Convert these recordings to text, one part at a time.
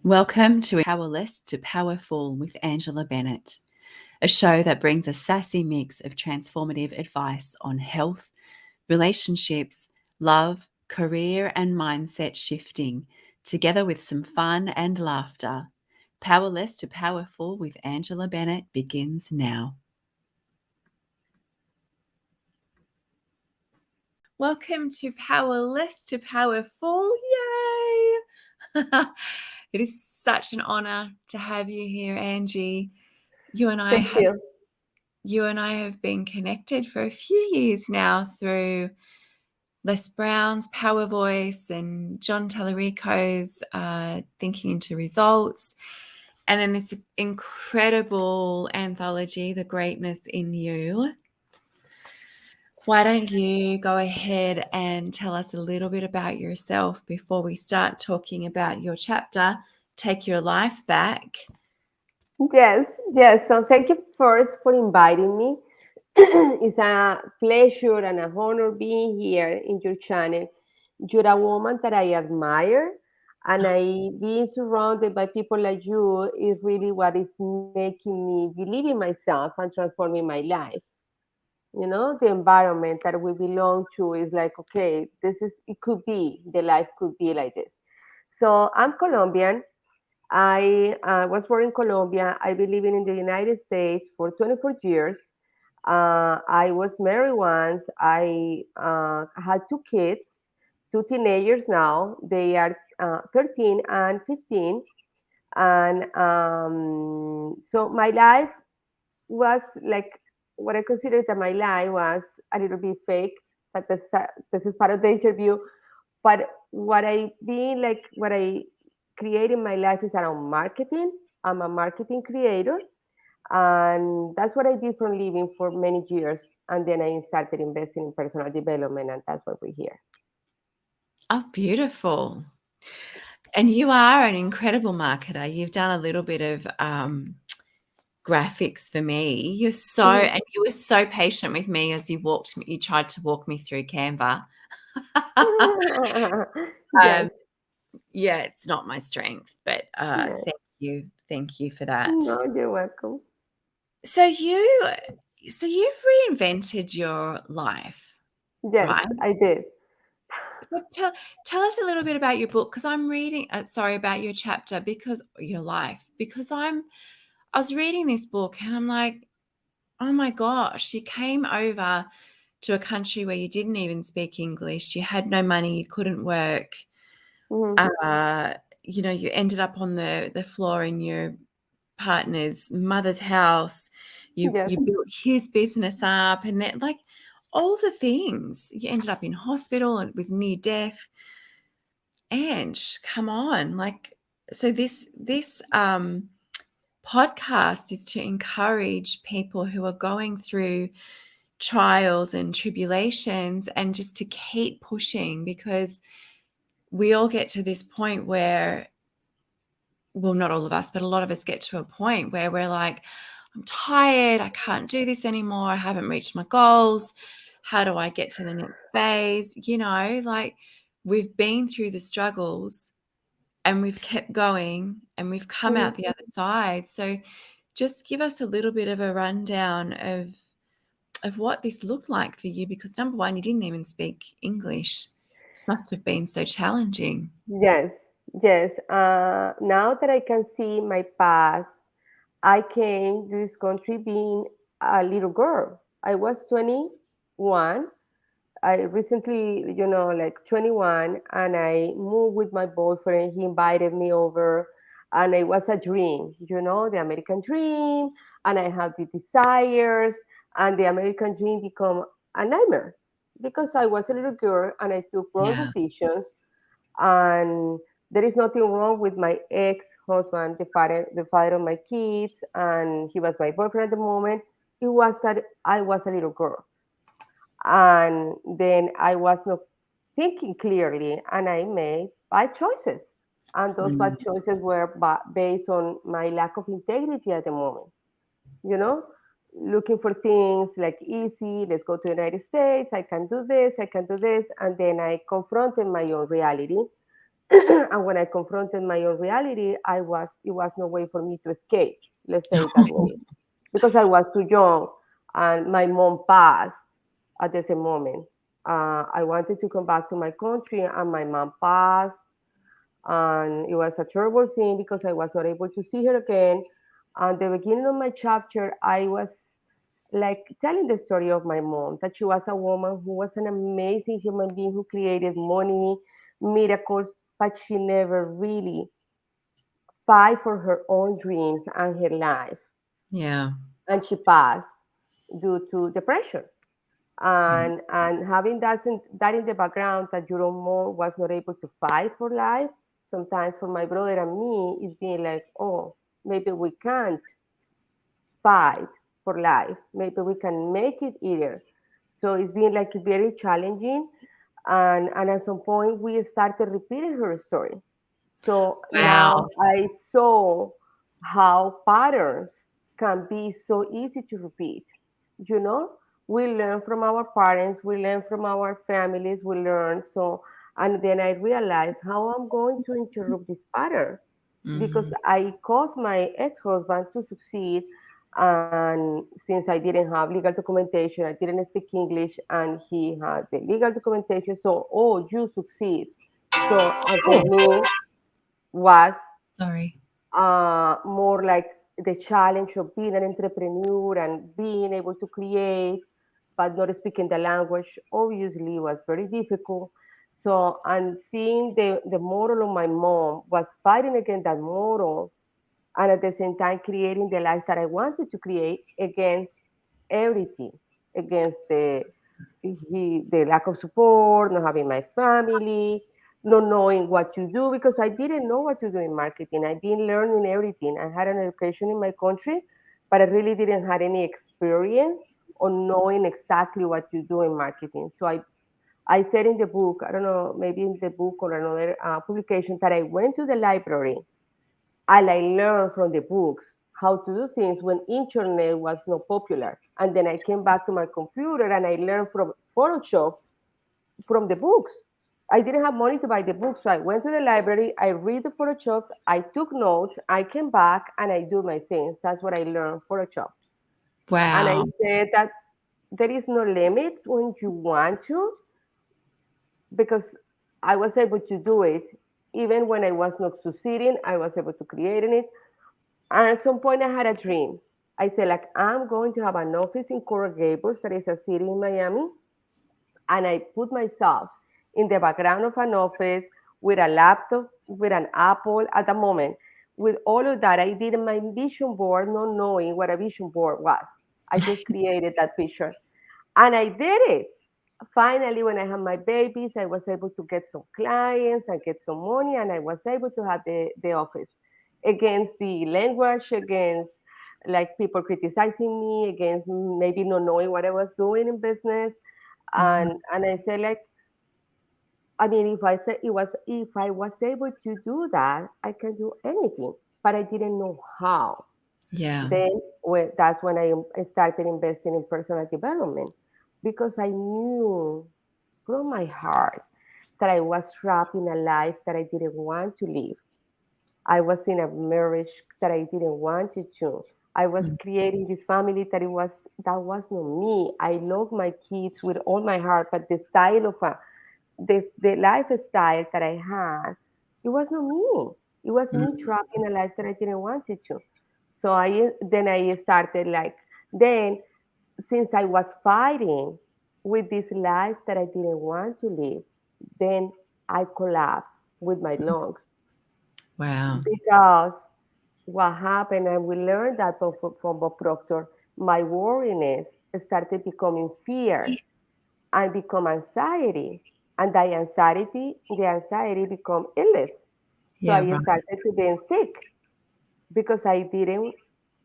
Welcome to Powerless to Powerful with Angela Bennett, a show that brings a sassy mix of transformative advice on health, relationships, love, career, and mindset shifting, together with some fun and laughter. Powerless to Powerful with Angela Bennett begins now. Welcome to Powerless to Powerful. Yay! It is such an honor to have you here, Angie. You and I have been connected for a few years now through Les Brown's Power Voice and John Tallarico's Thinking into Results, and then this incredible anthology, The Greatness in You. Why don't you go ahead and tell us a little bit about yourself before we start talking about your chapter, Take Your Life Back? Yes. So thank you first for inviting me. It's a pleasure and an honor being here in your channel. You're a woman that I admire, and being surrounded by people like you is really what is making me believe in myself and transforming my life. The environment that we belong to is like, okay, it could be, the life could be like this. So I'm Colombian. I was born in Colombia. I've been living in the United States for 24 years. I was married once. I had two kids, two teenagers now. They are 13 and 15. And so my life was like what I considered that my life was a little bit fake, but this is part of the interview. But what I create in my life is around marketing. I'm a marketing creator, and that's what I did for a living for many years. And then I started investing in personal development, and that's why we're here. Oh, beautiful. And you are an incredible marketer. You've done a little bit of graphics for me. And you were so patient with me as you tried to walk me through Canva. Yes. Yeah, it's not my strength, but Yes. Thank you for that. No, you're welcome. So you've reinvented your life, Yes, right? I did. So tell us a little bit about your book, because I'm reading. About your chapter, because your life. Because I was reading this book and I'm like, oh my gosh, you came over to a country where you didn't even speak English. You had no money. You couldn't work. Mm-hmm. You ended up on the floor in your partner's mother's house. You Yes. built his business up, and then like all the things. You ended up in hospital and with near death. And come on, so this podcast is to encourage people who are going through trials and tribulations, and just to keep pushing, because we all get to this point where, well, not all of us, but a lot of us get to a point where we're like, I'm tired, I can't do this anymore, I haven't reached my goals, how do I get to the next phase? We've been through the struggles and we've kept going and we've come out the other side. So just give us a little bit of a rundown of what this looked like for you, because number one, you didn't even speak English. This must have been so challenging. Yes, yes. Now that I can see my past, I came to this country being a little girl. I was 21. I recently, like 21, and I moved with my boyfriend. He invited me over, and it was a dream, the American dream. And I have the desires, and the American dream become a nightmare because I was a little girl and I took wrong Yeah. decisions. And there is nothing wrong with my ex-husband, the father of my kids, and he was my boyfriend at the moment. It was that I was a little girl, and then I was not thinking clearly, and I made bad choices. And those Mm. bad choices were based on my lack of integrity at the moment. You know, Looking for things like easy. Let's go to the United States. I can do this. I can do this, and then I confronted my own reality And when I confronted my own reality, it was no way for me to escape, let's say it that way, because I was too young and my mom passed at the same moment. I wanted to come back to my country and my mom passed, and it was a terrible thing because I was not able to see her again. At the beginning of my chapter, I was like telling the story of my mom, that she was a woman who was an amazing human being who created money, miracles, but she never really fight for her own dreams and her life. Yeah. And she passed due to depression. Yeah. And having that in the background, that your own mom was not able to fight for life, sometimes for my brother and me, is being like, oh, maybe we can't fight for life. Maybe we can make it easier. So it's been like very challenging. And at some point, we started repeating her story. So now Wow. I saw how patterns can be so easy to repeat. You know, we learn from our parents, we learn from our families, we learn. So, and then I realized how I'm going to interrupt this pattern, because Mhm. I caused my ex-husband to succeed. And since I didn't have legal documentation, I didn't speak English, and he had the legal documentation. So, oh, you succeed. So, for Oh, me, was sorry. more like the challenge of being an entrepreneur and being able to create, but not speaking the language, obviously was very difficult. So, and seeing the model of my mom was fighting against that model, and at the same time creating the life that I wanted to create against everything, against the lack of support, not having my family, not knowing what to do, because I didn't know what to do in marketing. I've been learning everything. I had an education in my country, but I really didn't have any experience on knowing exactly what to do in marketing. So I said in the book, I don't know, maybe in the book or another publication, that I went to the library and I learned from the books how to do things when internet was not popular. And then I came back to my computer and I learned from Photoshop from the books. I didn't have money to buy the books, so I went to the library, I read the Photoshop, I took notes, I came back and I do my things. That's what I learned, Photoshop. And I Wow. said that there is no limits when you want to, because I was able to do it even when I was not succeeding. I was able to create it. And at some point, I had a dream. I said, like, I'm going to have an office in Coral Gables, that is a city in Miami. And I put myself in the background of an office with a laptop, with an Apple at the moment. With all of that, I did my vision board, not knowing what a vision board was. I just created that picture. And I did it. Finally, when I had my babies, I was able to get some clients and get some money, and I was able to have the office against the language, against like people criticizing me, against maybe not knowing what I was doing in business. Mhm. And I said, like, I mean, if I was able to do that, I can do anything, but I didn't know how. Yeah. Then that's when I started investing in personal development, because I knew from my heart that I was trapped in a life that I didn't want to live. I was in a marriage that I didn't want to. I was Mm. creating this family that was not me. I love my kids with all my heart, but the style of the lifestyle that I had, it was not me. It was me Mm. trapped in a life that I didn't want to. So I started like, then, since I was fighting with this life that I didn't want to live, then I collapsed with my lungs, Wow. because what happened, and we learned that from Bob Proctor, my worriness started becoming fear and become anxiety. And the anxiety become illness. So Yeah, I right. started to being sick because I didn't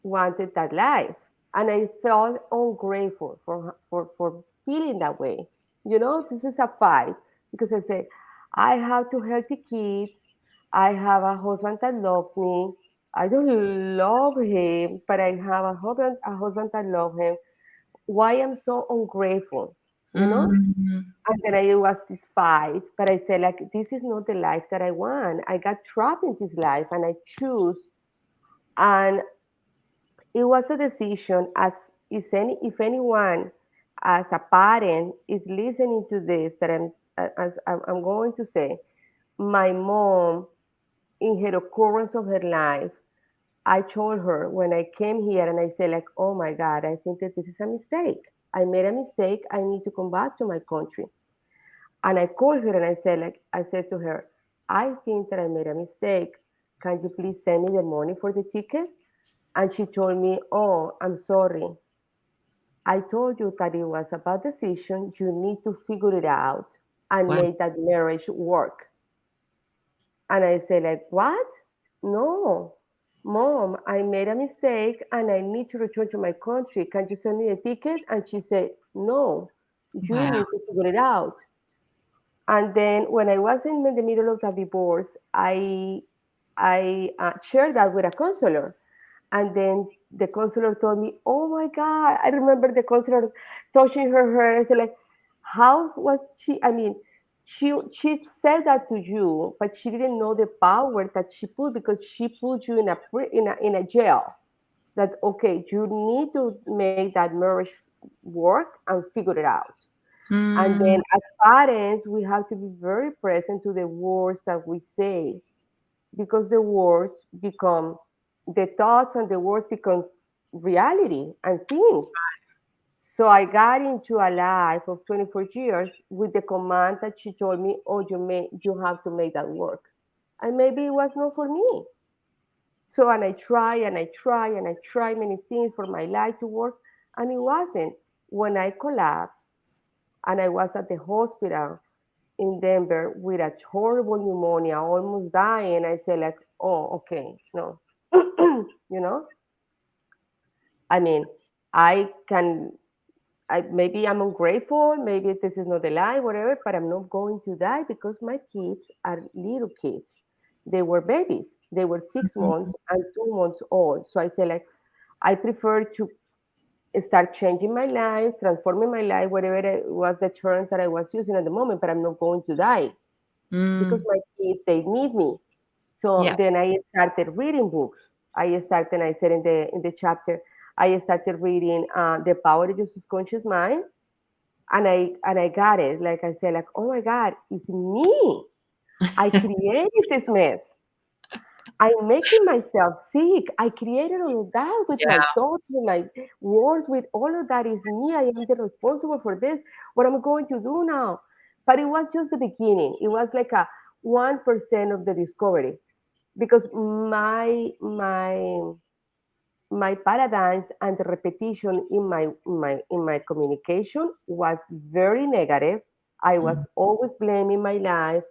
wanted that life. And I felt ungrateful for feeling that way. You know, this is a fight, because I say, I have two healthy kids. I have a husband that loves me. I don't love him, but I have a husband that loves him. Why am so ungrateful? you know? Mm. And then it was this fight, but I said, like, this is not the life that I want. I got trapped in this life and I choose. And it was a decision as is any if anyone as a parent is listening to this that I'm going to say, my mom in her occurrence of her life, I told her when I came here and I said, like, oh my God, I think that this is a mistake. I made a mistake. I need to come back to my country. And I called her and I said, like, I said to her, I think that I made a mistake. Can you please send me the money for the ticket? And she told me, oh, I'm sorry. I told you that it was a bad decision. You need to figure it out and Wow. make that marriage work. And I said, like, what? No, mom, I made a mistake and I need to return to my country. Can you send me a ticket? And she said, no, you Wow. need to figure it out. And then when I was in the middle of the divorce, I shared that with a counselor. And then the counselor told me, oh my God, I remember the counselor touching her hair. I said, like, how was she? I mean, she said that to you, but she didn't know the power that she put because she put you in a jail. That okay, you need to make that marriage work and figure it out. And then Mm. as parents, we have to be very present to the words that we say because the words become the thoughts and the words become reality and things. So I got into a life of 24 years with the command that she told me, oh, you have to make that work. And maybe it was not for me. So and I try and I try and I try many things for my life to work, and it wasn't. When I collapsed and I was at the hospital in Denver with a horrible pneumonia, almost dying, I said like, oh, okay, no, you know. I mean, I can. Maybe I'm ungrateful. Maybe this is not the lie, whatever. But I'm not going to die because my kids are little kids. They were babies. They were 6 months and 2 months old. So I said like, I prefer to start changing my life, transforming my life, whatever it was the term that I was using at the moment. But I'm not going to die because Mm. my kids they need me. So Yeah. then I started reading books. I said in the chapter, I started reading The Power of Your Subconscious Mind, and I got it. Like I said, like, oh my God, it's me. I created this mess. I'm making myself sick. I created all of that with my Yeah. thoughts, with my words, with all of that is me. I am the responsible for this. What am I going to do now? But it was just the beginning. It was like a 1% of the discovery because my paradigms and the repetition in my communication was very negative. I Mm. was always blaming my life.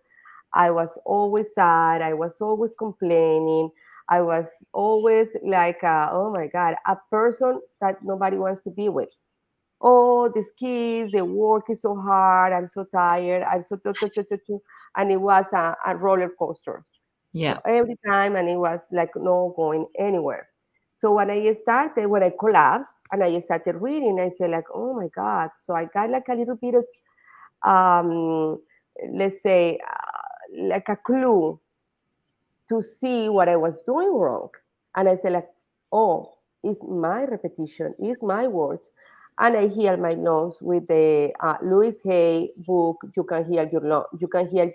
I was always sad. I was always complaining. I was always like, oh my God, a person that nobody wants to be with. Oh, these kids, the work is so hard. I'm so tired. I'm so, and it was a roller coaster. So Yeah. every time, and it was like no going anywhere. So when I collapsed and I started reading, I said like, oh my God. So I got like a little bit of, um, let's say, like a clue to see what I was doing wrong. And I said like, oh, it's my repetition, it's my words. And I healed my lungs with the Louis Hay book, You Can Heal Your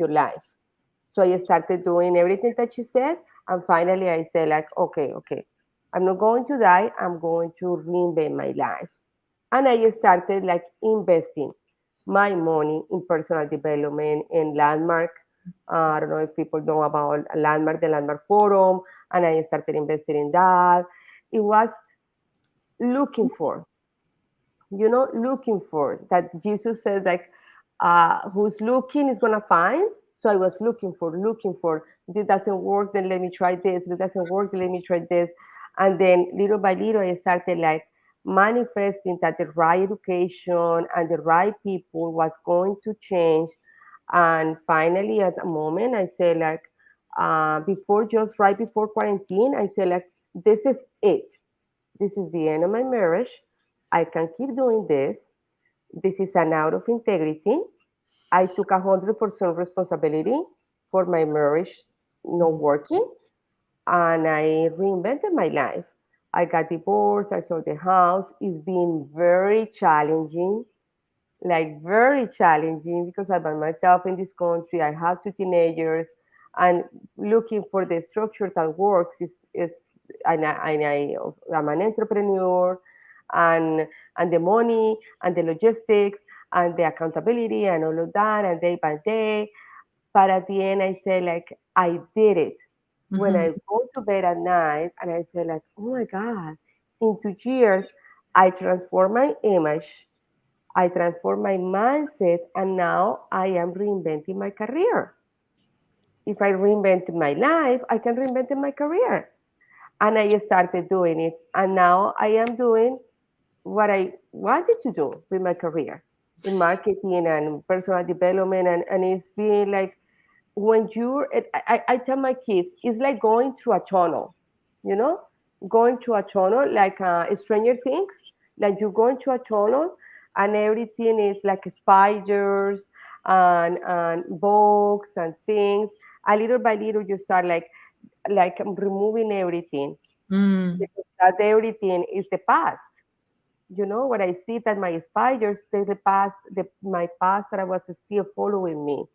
Life. So I started doing everything that she said. And finally I said like, okay, okay, I'm not going to die. I'm going to reinvent my life. And I started like investing my money in personal development in Landmark. I don't know if people know about Landmark, the Landmark Forum, and I started investing in that. It was looking for, looking for that Jesus said, like, who's looking is gonna find. So I was looking for. If it doesn't work, then let me try this. If it doesn't work, then let me try this. And then little by little, I started like manifesting that the right education and the right people was going to change. And finally, at a moment, I said like, right before quarantine, I said like, this is it. This is the end of my marriage. I can keep doing this. this is an out of integrity. I took 100% responsibility for my marriage not working, and I reinvented my life. I got divorced, I sold the house. It's been very challenging, like very challenging, because I'm by myself in this country. I have two teenagers, and looking for the structure that works is I'm an entrepreneur, and the money and the logistics and the accountability and all of that, and day by day. But at the end, I say like I did it. When Mm-hmm. I go to bed at night, and I say like, oh my God, in 2 years, I transform my image, I transform my mindset, and now I am reinventing my career. If I reinvented my life, I can reinvent my career. And I started doing it. And now I am doing what I wanted to do with my career in marketing and personal development. And it's been like when you're, I tell my kids, it's like going through a tunnel, you know, going through a tunnel like Stranger Things, like you go into a tunnel and everything is like spiders and bugs and things. And little by little, you start like removing everything, Mm. because that everything is the past. You know what I see that my spiders, they the past, my past that I was still following me,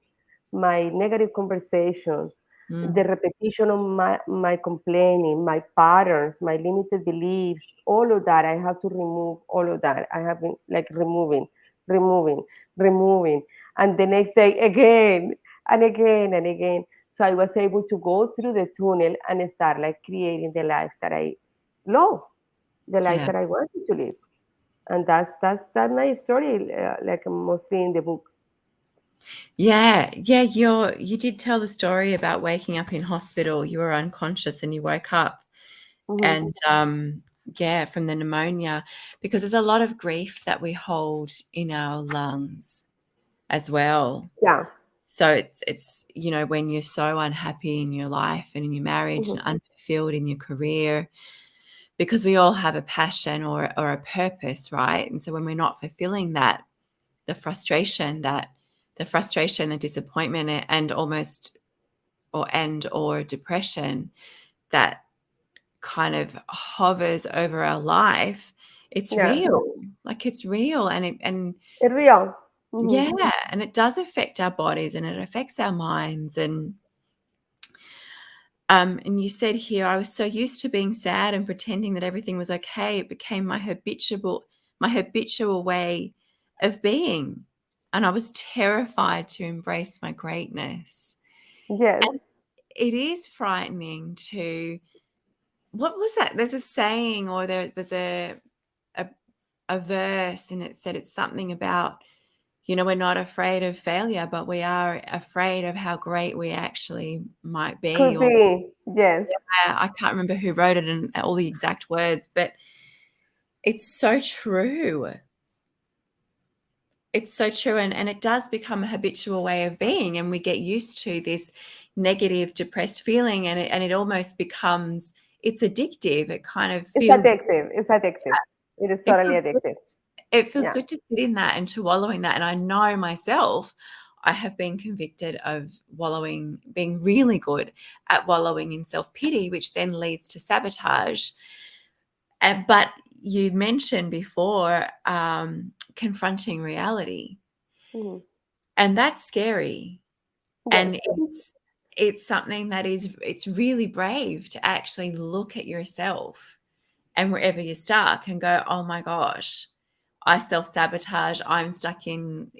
my negative conversations, the Mm. repetition of my complaining, my patterns, my limited beliefs, all of that. I have to remove all of that. I have been like removing, removing. And the next day again and again and again. So I was able to go through the tunnel and start like creating the life that I love, the life Yeah. that I wanted to live. And that's my story, like mostly in the book. Yeah. Yeah. You did tell the story about waking up in hospital. You were unconscious and you woke up, Hmm. and yeah, from the pneumonia, because there's a lot of grief that we hold in our lungs as well. Yeah. So it's when you're so unhappy in your life and in your marriage Hmm. and unfulfilled in your career, because we all have a passion or a purpose, right? And so when we're not fulfilling that, the frustration that the frustration, the disappointment, and almost or depression that kind of hovers over our life, it's Yeah. real. Like it's real, and It's real. Hmm. yeah, and it does affect our bodies and it affects our minds. And you said here, I was so used to being sad and pretending that everything was okay. It became my habitual way of being. And I was terrified to embrace my greatness. Yes. And it is frightening to, what was that? There's a saying, or there's a, a verse, and it said it's something about, we're not afraid of failure, but we are afraid of how great we actually might be. Could Or be. Yes. I can't remember who wrote it and all the exact words, but it's so true. It's so true. And it does become a habitual way of being. And we get used to this negative, depressed feeling. And it almost becomes, it's addictive. It kind of It's feels, addictive. It's addictive. It is it totally feels good. addictive. It feels Yeah. good to sit in that and to wallow in that. And I know myself, I have been convicted of wallowing, being really good at wallowing in self-pity, which then leads to sabotage. But you mentioned before confronting reality, Hmm. and that's scary. Yes. And it's something that it's really brave to actually look at yourself and wherever you're stuck and go, oh my gosh, I self-sabotage. I'm stuck in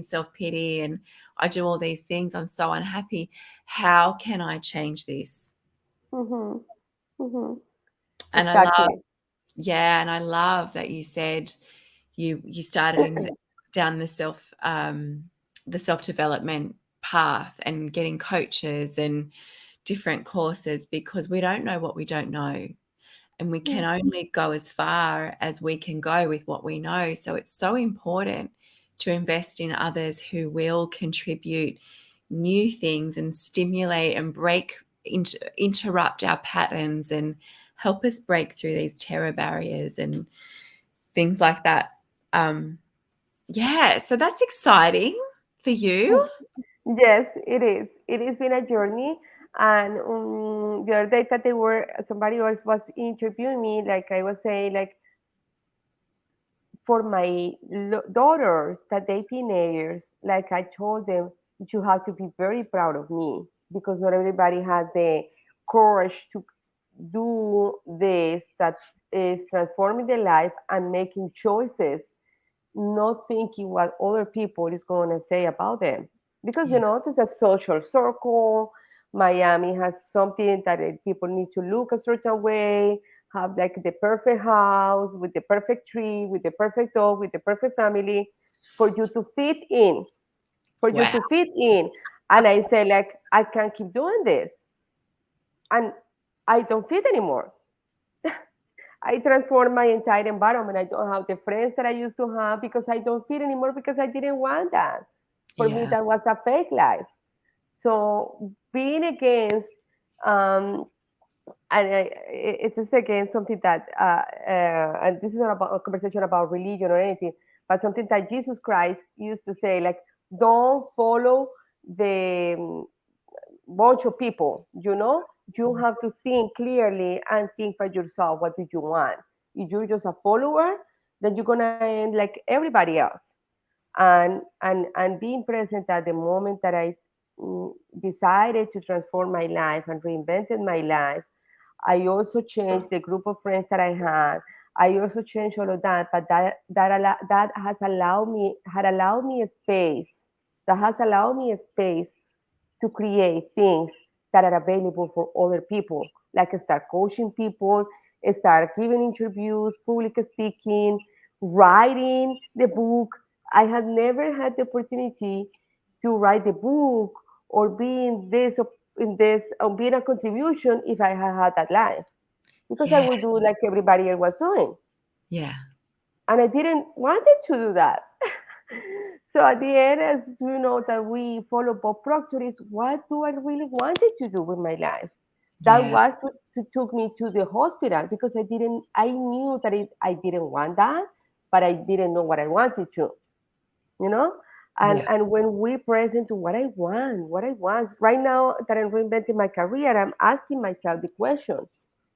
self-pity, and I do all these things. I'm so unhappy. How can I change this? Hmm. Hmm. And I love Exactly. Yeah, and I love that you said you started down the self-development path and getting coaches and different courses, because we don't know what we don't know, and we can Yeah. only go as far as we can go with what we know. So it's so important to invest in others who will contribute new things and stimulate and interrupt our patterns and help us break through these terror barriers and things like that. Um, Yeah, so that's exciting for you. Yes, it is. It has been a journey. And the other day that somebody else was interviewing me, like I was saying, like for my daughters that they teenagers, like I told them, you have to be very proud of me because not everybody has the courage to do this that is transforming their life and making choices, not thinking what other people is going to say about them. Because Yeah, it's a social circle. Miami has something that people need to look a certain way, have like the perfect house with the perfect tree, with the perfect dog, with the perfect family, for you to fit in, for you wow. to fit in. And I say like, I can't keep doing this, and I don't fit anymore. I transformed my entire environment. I don't have the friends that I used to have because I don't fit anymore because I didn't want that. For me, Yeah, that was a fake life. So being against, um, and it is again something that, and this is not about a conversation about religion or anything, but something that Jesus Christ used to say, like, don't follow the bunch of people, you have to think clearly and think by yourself, what do you want? If you're just a follower, then you're gonna end like everybody else. And being present at the moment that I decided to transform my life and reinvented my life, I also changed the group of friends that I had. I also changed all of that, but that has allowed me a space. That has allowed me a space to create things that are available for other people, like start coaching people, start giving interviews, public speaking, writing the book. I had never had the opportunity to write the book or be in this being a contribution if I had had that life, because I yeah, would do like everybody else was doing, yeah, and I didn't wanted to do that. So at the end, as you know, that we follow Bob Proctor, is what do I really wanted to do with my life? That yeah, was what took me to the hospital because I knew that I didn't want that, but I didn't know what I wanted to, you know? And yeah, and when we present to what I want, right now that I'm reinventing my career, I'm asking myself the question,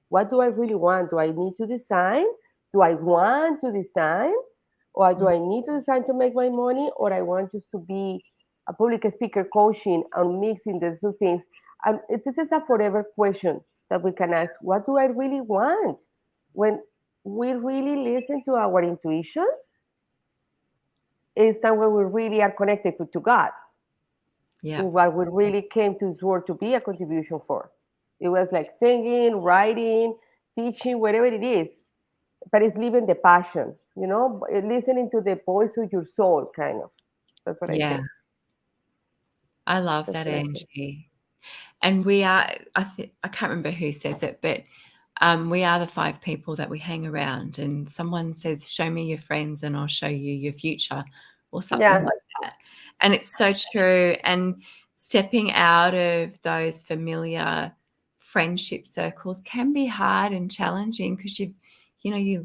what do I really want? Do I need to design? Do I want to design? Or do mm, I need to design to make my money? Or I want just to be a public speaker coaching and mixing these two things? And this is a forever question that we can ask. What do I really want? When we really listen to our intuition, is that when we really are connected to God, yeah, what we really came to this world to be a contribution for. It was like singing, writing, teaching, whatever it is, but it's living the passion, listening to the voice of your soul, kind of. That's what I yeah. think. I love That's that, what I think. Angie. And we are, I can't remember who says it, but we are the five people that we hang around. And someone says, "Show me your friends, and I'll show you your future," or something Yeah, like that. And it's so true. And stepping out of those familiar friendship circles can be hard and challenging because you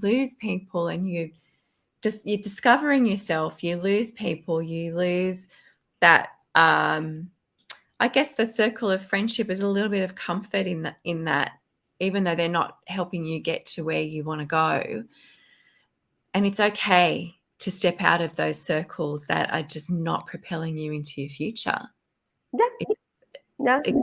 lose people, and you're discovering yourself. You lose people. You lose that. I guess the circle of friendship is a little bit of comfort in that, even though they're not helping you get to where you want to go. And it's okay to step out of those circles that are just not propelling you into your future. yeah, It, yeah. it,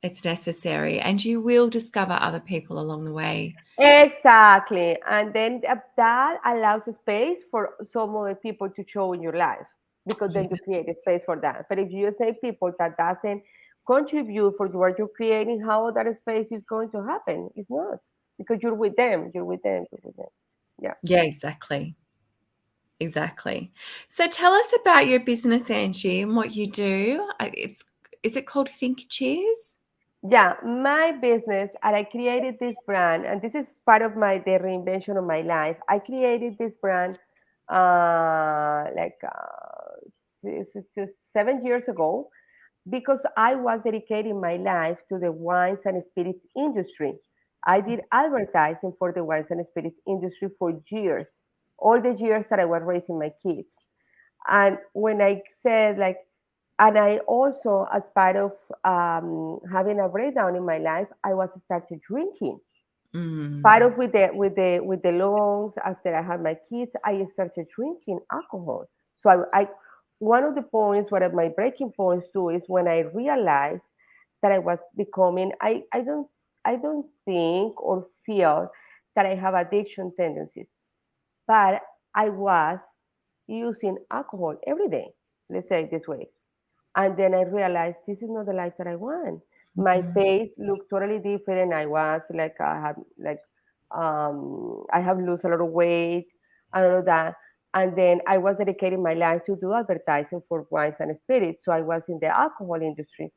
it's necessary, and you will discover other people along the way. Exactly. And then that allows a space for some other people to show in your life because then you Yeah, create a space for that. But if you say people that doesn't contribute for what you're creating, how that space is going to happen? It's not, because you're with them. You're with them. You're with them. Yeah. yeah, exactly. Exactly. So tell us about your business, Angie, and what you do. Is it called ThinkCheers? Yeah, my business, and I created this brand, and this is part of the reinvention of my life. I created this brand like 7 years ago because I was dedicating my life to the wines and spirits industry. I did advertising for the wines and spirits industry for years, all the years that I was raising my kids. And when I said like, and I also, as part of having a breakdown in my life, I was started drinking. Part Mm. of with the loans after I had my kids, I started drinking alcohol. So I one of the points, one of my breaking points too, is when I realized that I was becoming. I don't think or feel that I have addiction tendencies, but I was using alcohol every day. Let's say it this way. And then I realized this is not the life that I want. My Mhm. face looked totally different. I was like, I have lost a lot of weight and all of that. And then I was dedicating my life to do advertising for wines and spirits. So I was in the alcohol industry.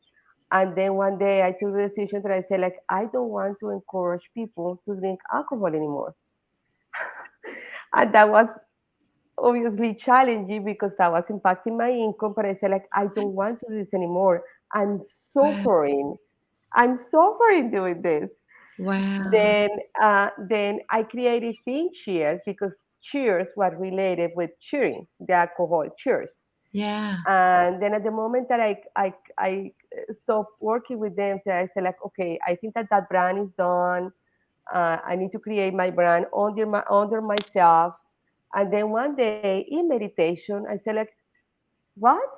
And then one day I took the decision that I said, like, I don't want to encourage people to drink alcohol anymore. And that was obviously challenging because that was impacting my income. But I said, like, I don't want to do this anymore. I'm Wow. suffering. I'm suffering doing this. Wow. Then I created ThinkCheers because cheers were related with cheering, the alcohol cheers. Yeah. And then at the moment that I stopped working with them, so I said, like, okay, I think that brand is done. I need to create my brand under myself. And then one day in meditation, I said, like, what?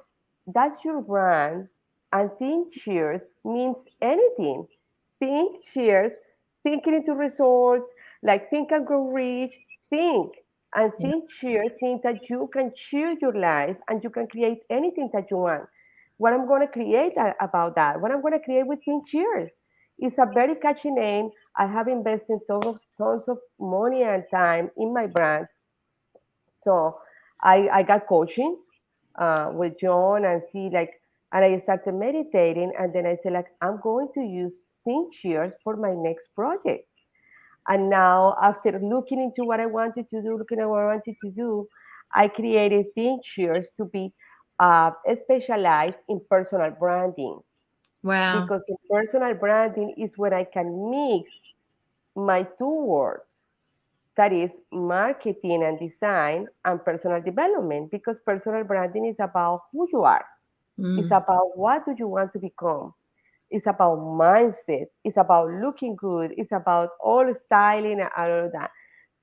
That's your brand. And think cheers means anything. Think cheers, thinking into results, like think and grow rich, think. And Yeah. think cheers, think that you can cheer your life and you can create anything that you want. What I'm going to create about that, what I'm going to create with Think Cheers. It's a very catchy name. I have invested tons of money and time in my brand. So I got coaching with John and see like, and I started meditating, and then I said like, I'm going to use Think Cheers for my next project. And now after looking into what I wanted to do, looking at what I wanted to do, I created Think Cheers to be specialized in personal branding, Wow. because in personal branding is where I can mix my two words, that is marketing and design and personal development, because personal branding is about who you are. It's Mm. about what do you want to become. It's about mindset. It's about looking good. It's about all styling and all of that.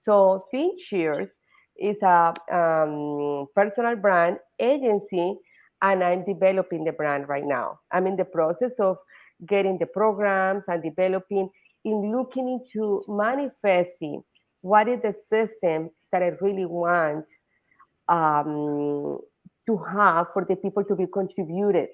So ThinkCheers is a personal brand agency, and I'm developing the brand right now. I'm in the process of getting the programs and developing, in looking into manifesting what is the system that I really want um, to have for the people to be contributed,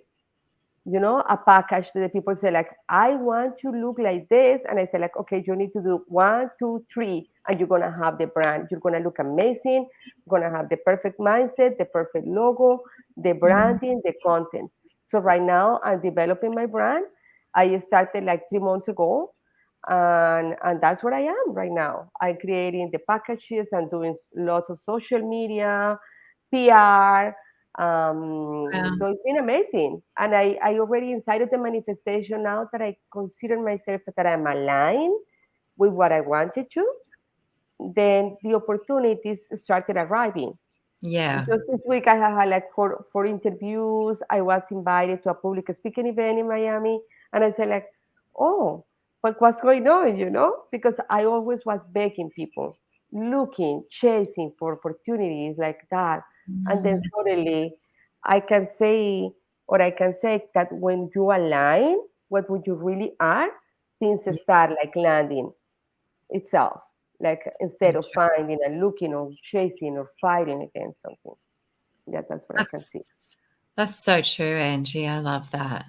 a package that the people say like, I want to look like this. And I say like, okay, you need to do one, two, three, and you're going to have the brand. You're going to look amazing. You're going to have the perfect mindset, the perfect logo, the Mm. branding, the content. So right now I'm developing my brand. I started like 3 months ago. And that's where I am right now. I'm creating the packages and doing lots of social media, PR. Wow. So it's been amazing. And I already inside of the manifestation, now that I consider myself that I'm aligned with what I wanted to, then the opportunities started arriving. Yeah. Just this week, I have had like four interviews. I was invited to a public speaking event in Miami, and I said like, "Oh, what's going on?" Because I always was begging people, looking, chasing for opportunities like that, and then Mm. suddenly, I can say that when you align what would you really are, things Yeah. start like landing itself. Like So instead of true. finding and looking or chasing or fighting against something. Yeah, that's what I can see. That's so true, Angie. I love that.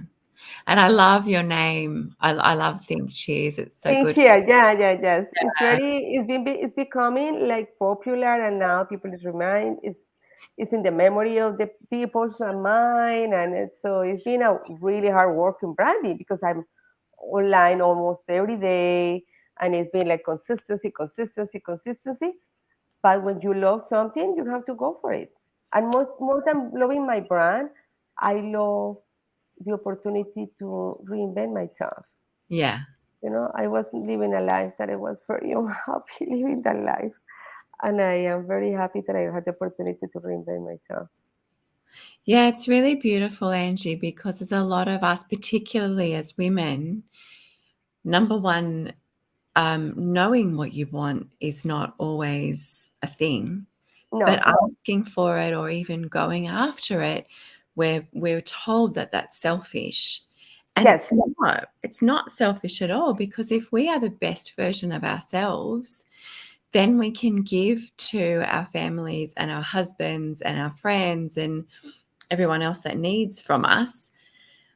And I love your name. I love Think Cheese. It's so Think good. here, yeah, yeah, yes. It's becoming like popular, and now people is remind it's in the memory of the people's mind, and it's been a really hard work in branding because I'm online almost every day, and it's been like consistency, consistency, consistency. But when you love something, you have to go for it. And most more than loving my brand, I love the opportunity to reinvent myself. Yeah. I wasn't living a life that I was very unhappy living that life. And I am very happy that I had the opportunity to reinvent myself. Yeah, it's really beautiful, Angie, because there's a lot of us, particularly as women, number one, knowing what you want is not always a thing, but No. asking for it or even going after it, we're told that that's selfish. And Yes. it's not selfish at all, because if we are the best version of ourselves, then we can give to our families and our husbands and our friends and everyone else that needs from us.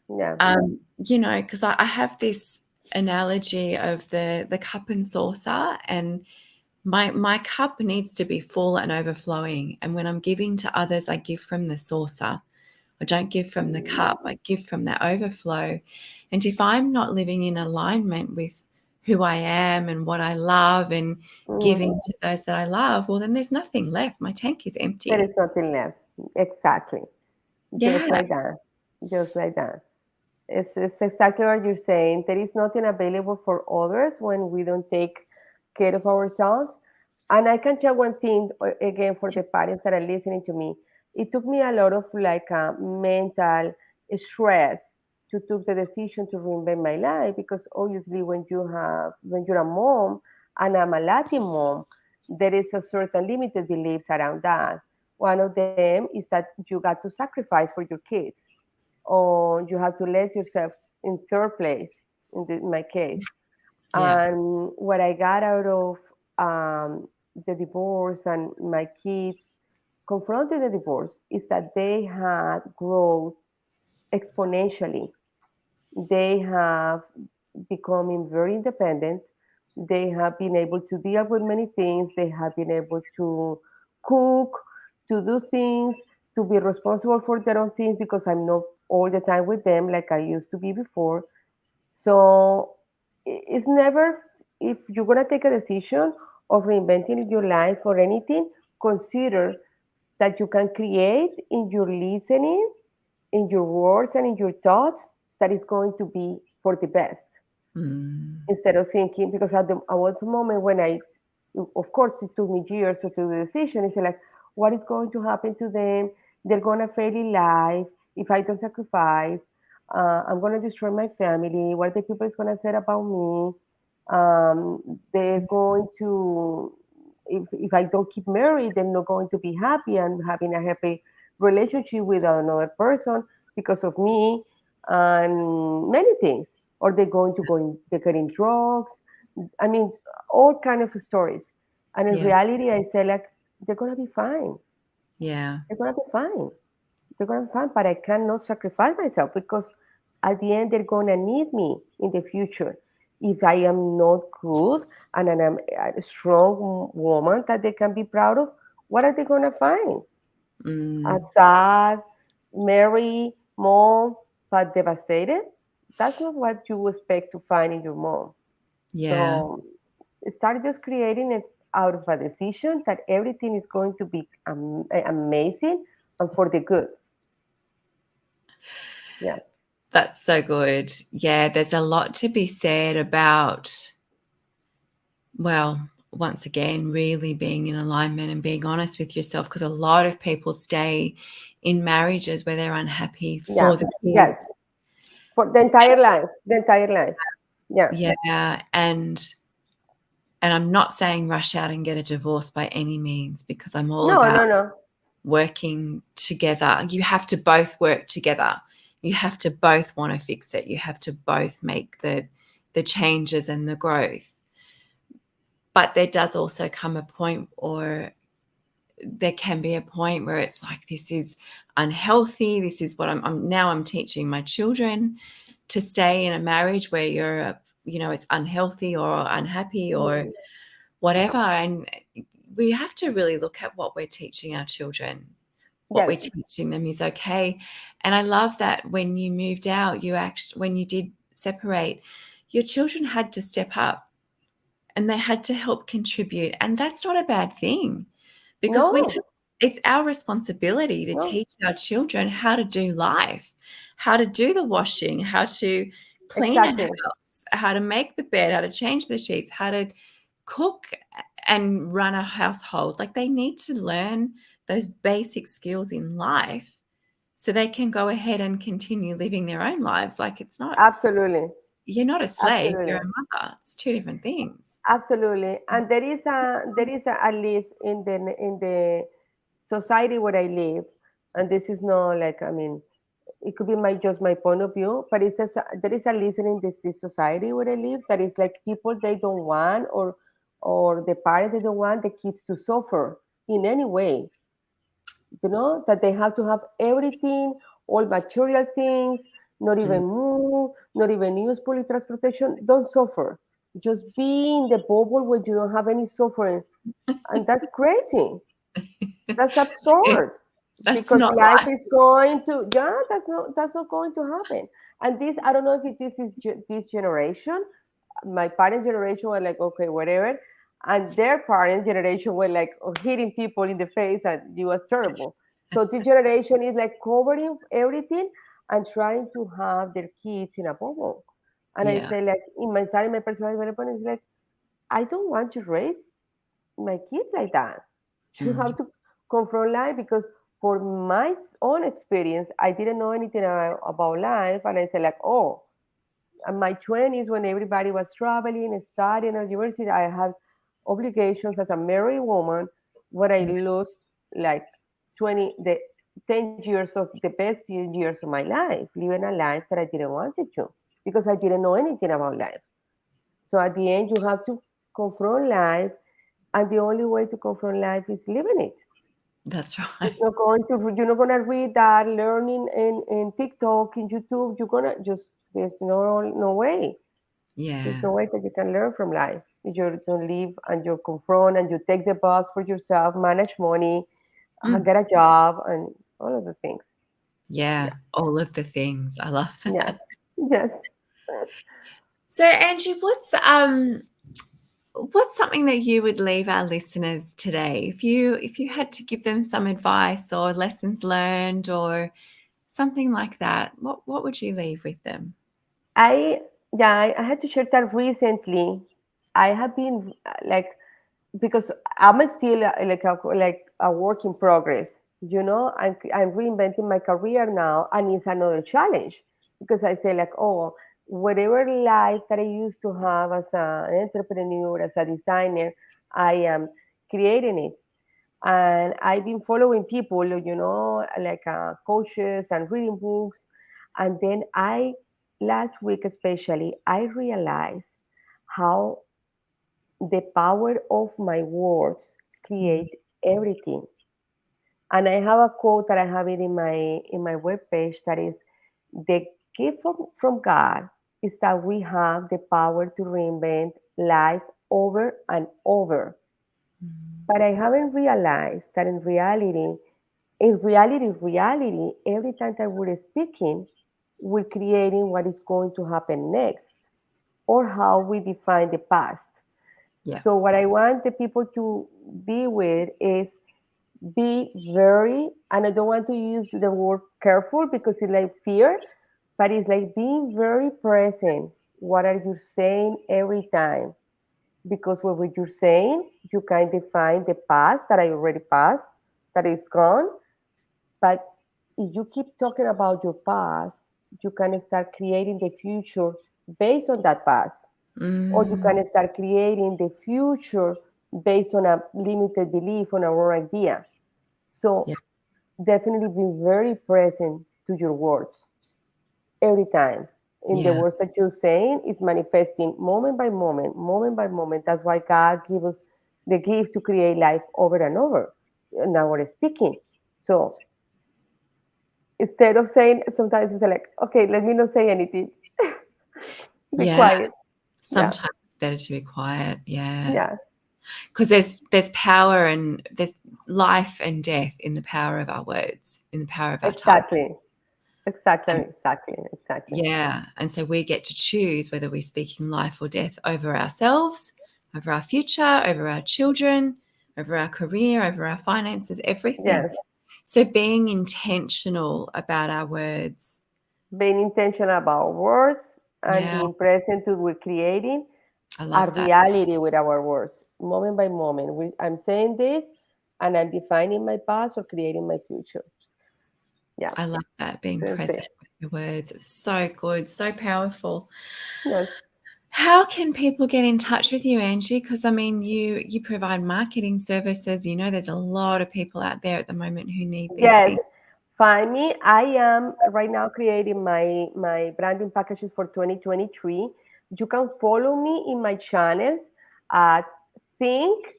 Yeah. Because I have this analogy of the cup and saucer, and my cup needs to be full and overflowing. And when I'm giving to others, I give from the saucer. I don't give from the cup. I give from that overflow. And if I'm not living in alignment with who I am and what I love and Mm. giving to those that I love, well, then there's nothing left. My tank is There empty. is nothing left. Exactly. Just Yeah. like that. Just like that. It's exactly what you're saying. There is nothing available for others when we don't take care of ourselves. And I can tell one thing again for the parents that are listening to me. It took me a lot of like mental stress to take the decision to reinvent my life, because obviously when you're a mom, and I'm a Latin mom, there is a certain limited beliefs around that. One of them is that you got to sacrifice for your kids, or you have to let yourself in third place in my case. Yeah. And what I got out of the divorce and my kids confronting the divorce is that they had growth exponentially. They have becoming very independent. They have been able to deal with many things. They have been able to cook, to do things, to be responsible for their own things, because I'm not all the time with them like I used to be before. So it's never, if you're going to take a decision of reinventing your life or anything, consider that you can create in your listening, in your words, and in your thoughts that is going to be for the best, Mm. instead of thinking, because at was a moment when of course, it took me years to do the decision. It's like, what is going to happen to them? They're going to fail in life if I don't sacrifice. I'm going to destroy my family. What the people is going to say about me? They're going to, if I don't keep married, they're not going to be happy and having a happy relationship with another person because of me, and many things. Or they're going to they're getting drugs. I mean, all kind of stories. And in Yeah. reality, I say like, they're gonna be fine. Yeah. They're gonna be fine. They're gonna be fine. But I cannot sacrifice myself, because at the end they're gonna need me in the future. If I am not good and I'm a strong woman that they can be proud of, what are they gonna find? A Mm. sad, merry mom, but devastated? That's not what you expect to find in your mom. Yeah. So start just creating it out of a decision that everything is going to be amazing and for the good. Yeah. That's so good. Yeah, there's a lot to be said about, well, once again, really being in alignment and being honest with yourself, because a lot of people stay in marriages where they're unhappy Yeah. for the Yes. kids. For the entire life. The entire life. Yeah. Yeah, and I'm not saying rush out and get a divorce by any means, because I'm all No, about no, no. working together. You have to both work together. You have to both want to fix it. You have to both make the changes and the growth. But there does also come a point, or there can be a point where it's like, this is unhealthy. This is what I'm teaching my children, to stay in a marriage where it's unhealthy or unhappy or Mm. whatever. And we have to really look at what we're teaching our children. What we're Yes. teaching them is okay. And I love that when you moved out, when you did separate, your children had to step up and they had to help contribute. And that's not a bad thing, because No, it's our responsibility to no. teach our children how to do life, how to do the washing, how to clean a Exactly. house, how to make the bed, how to change the sheets, how to cook and run a household. Like, they need to learn those basic skills in life so they can go ahead and continue living their own lives. Like, it's not, Absolutely. you're not a slave, you're Absolutely. a mother. It's two different things. Absolutely. And there is at least in the society where I live, and this is not like, I mean, it could be my point of view, but it says there is a list in this society where I live that is like people they don't want, or the parents they don't want the kids to suffer in any way. That they have to have everything, all material things, not Mm. even move, not even use public transportation. Don't suffer. Just be in the bubble where you don't have any suffering, and that's crazy. That's absurd, That's because not life life. is going to, yeah, that's not going to happen. And this, I don't know if this is this generation. My parents' generation were like, okay, whatever, and their parents' generation were like, oh, hitting people in the face, and it was terrible. So this generation is like covering everything and trying to have their kids in a bubble. And I Yeah. say, like, in my side, my personal development is like, I don't want to raise my kids like that. You Mm. have to confront life, because for my own experience, I didn't know anything about life, and I said like, oh, in my 20s when everybody was traveling and studying at university, I had obligations as a married woman, where I lost like 20 the 10 years of the best years of my life, living a life that I didn't want to, because I didn't know anything about life. So at the end, you have to confront life, and the only way to confront life is living it. That's It's right. not going to, you're not gonna read that, learning in TikTok, in YouTube. You're gonna just, there's no way. There's Yeah. no way that you can learn from life. You don't live and you confront and you take the bus for yourself, manage money, Mm. get a job, and all of the things. Yeah. Yeah. All of the things. I love Yes. that. Yes. So, Angie, what's something that you would leave our listeners today, if you had to give them some advice or lessons learned or something like that? What would you leave with them? I yeah, I had to share that recently. I have been like, because I'm still like a work in progress. I'm reinventing my career now, and it's another challenge, because I say like, oh, whatever life that I used to have as an entrepreneur, as a designer, I am creating it. And I've been following people, like coaches and reading books. And then last week especially, I realized how the power of my words Mm. create everything. And I have a quote that I have it in my webpage, that is, the gift from God is that we have the power to reinvent life over and over. Mm. But I haven't realized that in reality, every time that we're speaking, we're creating what is going to happen next, or how we define the past. Yeah. So what I want the people to be with is, be very, and I don't want to use the word careful because it's like fear, but it's like being very present. What are you saying every time? Because what you're saying, you can define the past that I already passed, that is gone. But if you keep talking about your past, you can start creating the future based on that past, or you Mm. can start creating the future based on a limited belief, on a wrong idea. So Yeah. definitely be very present to your words every time. In the Yeah. words that you're saying is manifesting moment by moment, moment by moment. That's why God gives us the gift to create life over and over. Now we're speaking. So instead of saying, sometimes it's like, okay, let me not say anything. Be Yeah. quiet. Yeah. Sometimes it's better to be quiet. Yeah. Yeah. Because there's power, and there's life and death in the power of our words, in the power of our tongue. Exactly. Exactly. And Exactly. Exactly. yeah, and so we get to choose whether we're speaking life or death over ourselves, over our future, over our children, over our career, over our finances, everything. Yes. So being intentional about our words. Being intentional about words and Yeah, being present to we're creating I a love that. reality with our words, moment by moment. I'm saying this, and I'm defining my past or creating my future. Yeah. I love that, being So present with your words. It's so good, so powerful. yes. How can people get in touch with you, Angie? Because, I mean, you provide marketing services. You know, there's a lot of people out there at the moment who need these Yes. things. Find me. I am right now creating my branding packages for 2023. You can follow me in my channels at Think,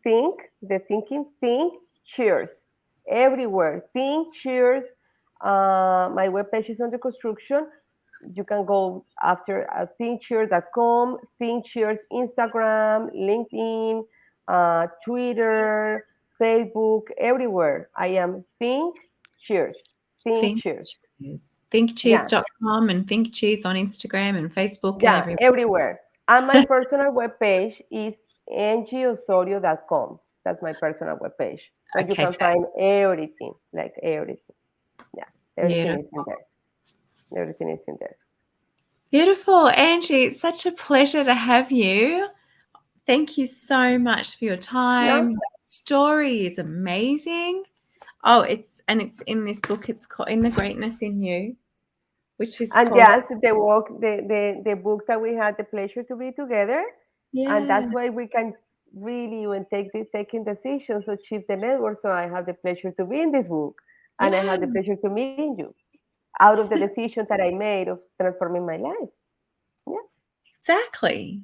the thinking, Think, Cheers. Everywhere. Think, Cheers. My webpage is under construction. You can go after thinkcheers.com, thinkcheers Instagram, LinkedIn, Twitter, Facebook, everywhere. I am Think Cheers. Think Cheers. ThinkCheers. Yeah, ThinkCheers.com and ThinkCheers on Instagram and Facebook and yeah, everywhere. everywhere. And my personal webpage is angieosorio.com. That's my personal webpage. But you Okay, can so find everything, like everything. Yeah, everything is in beautiful. there. Everything is in there. Beautiful. Angie, it's such a pleasure to have you. Thank you so much for your time. No, Your story is amazing. Oh, it's in this book. It's called In the Greatness in You, which is and called, yes, the book that we had the pleasure to be together, and yeah, that's why we can really even taking decisions to achieve the network. So I have the pleasure to be in this book, and I yeah, have the pleasure to meeting you out of the decision that I made of transforming my life. Yeah, exactly.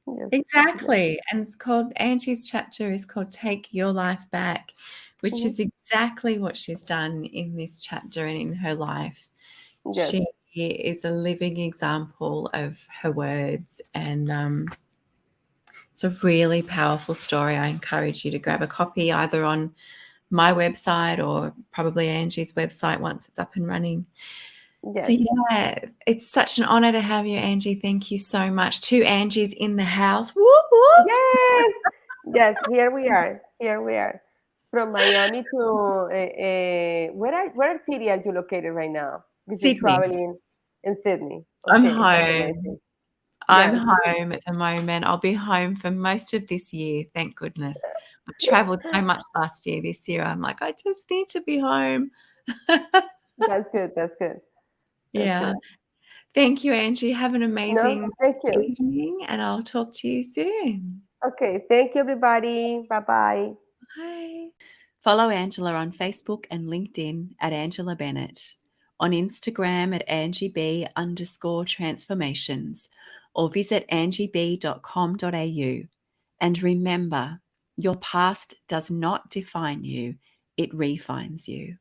yes, yes, Exactly. And it's called, Angie's chapter is called Take Your Life Back, which mhm, is exactly what she's done in this chapter and in her life. yes, She is a living example of her words, and it's a really powerful story. I encourage you to grab a copy either on my website or probably Angie's website once it's up and running. So, yes, yeah, it's such an honor to have you, Angie. Thank you so much. Two Angies in the house. Whoop, whoop. yes, yes. Here we are. Here we are. From Miami to where city are you located right now? Because you're Sydney. traveling in Sydney. I'm Okay, that's home. amazing. I'm Yes, home at the moment. I'll be home for most of this year, thank goodness. I traveled so much last year. This year, I'm like, I just need to be home. that's good. That's good. That's Yeah. good. Thank you, Angie. Have an No, amazing thank you. evening, and I'll talk to you soon. Okay, thank you, everybody. Bye bye. Bye. Follow Angela on Facebook and LinkedIn at Angela Bennett, on Instagram at AngieB_transformations, or visit angieb.com.au. And remember, your past does not define you, it refines you.